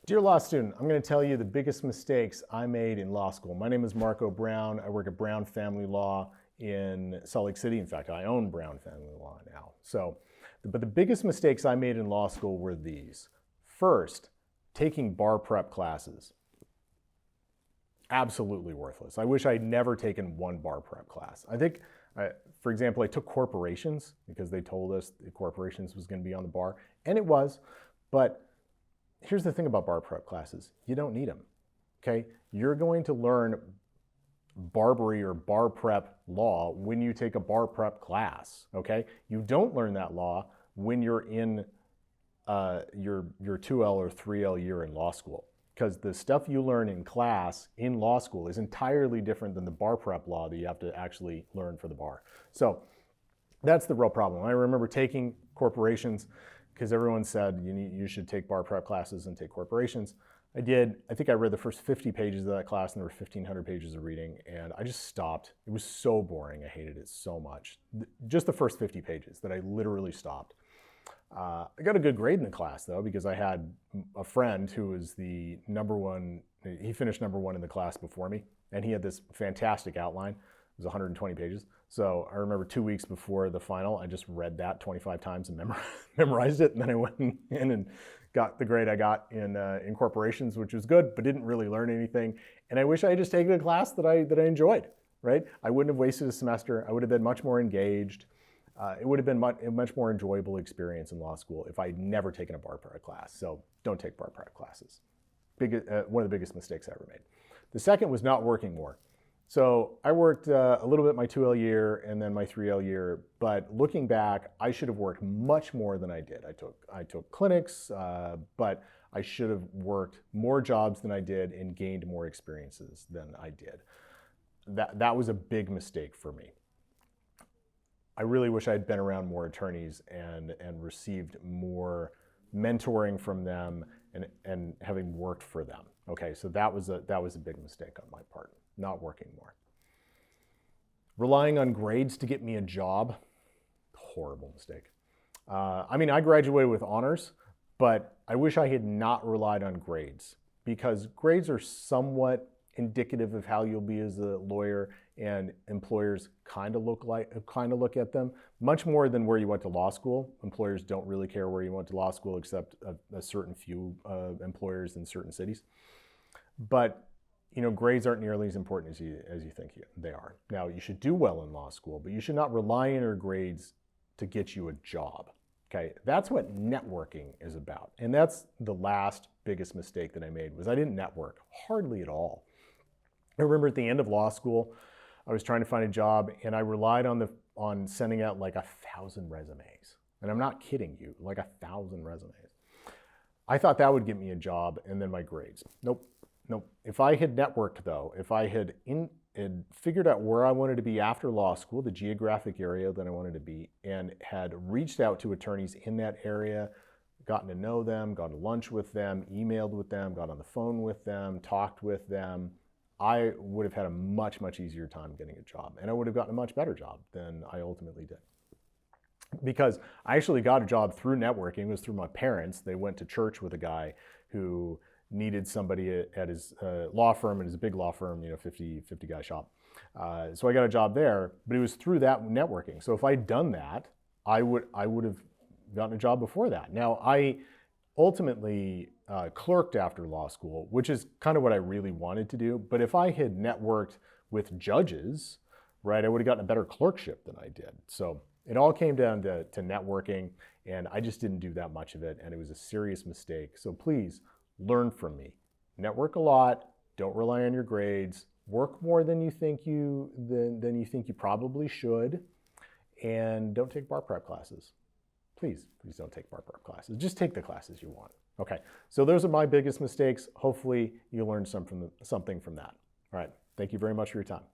Dear law student, I'm going to tell you the biggest mistakes I made in law school. My name is Marco Brown. I work at Brown Family Law in Salt Lake City. In fact, I own Brown Family Law now. But the biggest mistakes I made in law school were these. First, taking bar prep classes. Absolutely worthless. I wish I'd never taken one bar prep class. For example, I took corporations because they told us the corporations was going to be on the bar, and it was, but here's the thing about bar prep classes. You don't need them, okay? You're going to learn Barbary or bar prep law when you take a bar prep class, okay? You don't learn that law when you're in your 2L or 3L year in law school, because the stuff you learn in class in law school is entirely different than the bar prep law that you have to actually learn for the bar. So that's the real problem. I remember taking corporations because everyone said you should take bar prep classes and take corporations. I did. I think I read the first 50 pages of that class, and there were 1,500 pages of reading, and I just stopped. It was so boring. I hated it so much. Just the first 50 pages that I literally stopped. I got a good grade in the class, though, because I had a friend who was the number one. He finished number one in the class before me, and he had this fantastic outline. It was 120 pages. So I remember 2 weeks before the final, I just read that 25 times and memorized it. And then I went in and got the grade I got in corporations, which was good, but didn't really learn anything. And I wish I had just taken a class that I enjoyed, right? I wouldn't have wasted a semester. I would have been much more engaged. It would have been a much more enjoyable experience in law school if I'd never taken a bar prep class. So don't take bar prep classes. One of the biggest mistakes I ever made. The second was not working more. So I worked a little bit my 2L year and then my 3L year, but looking back, I should have worked much more than I did. I took clinics, but I should have worked more jobs than I did and gained more experiences than I did. That was a big mistake for me. I really wish I'd been around more attorneys and received more mentoring from them and having worked for them. Okay, so that was a big mistake on my part. Not working more. Relying on grades to get me a job, horrible mistake. I graduated with honors, but I wish I had not relied on grades because grades are somewhat indicative of how you'll be as a lawyer, and employers kind of look at them much more than where you went to law school. Employers don't really care where you went to law school except a certain few employers in certain cities. But grades aren't nearly as important as you think they are. Now, you should do well in law school, but you should not rely on your grades to get you a job. Okay, that's what networking is about. And that's the last biggest mistake that I made was I didn't network hardly at all. I remember at the end of law school, I was trying to find a job and I relied on sending out like 1,000 resumes. And I'm not kidding you, like 1,000 resumes. I thought that would get me a job and then my grades. Nope. If I had networked though, if I had figured out where I wanted to be after law school, the geographic area that I wanted to be, and had reached out to attorneys in that area, gotten to know them, gone to lunch with them, emailed with them, got on the phone with them, talked with them, I would have had a much, much easier time getting a job. And I would have gotten a much better job than I ultimately did. Because I actually got a job through networking. It was through my parents. They went to church with a guy who needed somebody at his law firm, and it's a big law firm, 50 guy shop. So I got a job there, but it was through that networking. So if I'd done that, I would have gotten a job before that. Now, I ultimately clerked after law school, which is kind of what I really wanted to do. But if I had networked with judges, right, I would have gotten a better clerkship than I did. So it all came down to networking, and I just didn't do that much of it, and it was a serious mistake. So please learn from me. Network a lot. Don't rely on your grades. Work more than you think you probably should, and don't take bar prep classes. Please don't take bar prep classes. Just take the classes you want. Okay, so those are my biggest mistakes. Hopefully you learned something from that. All right, thank you very much for your time.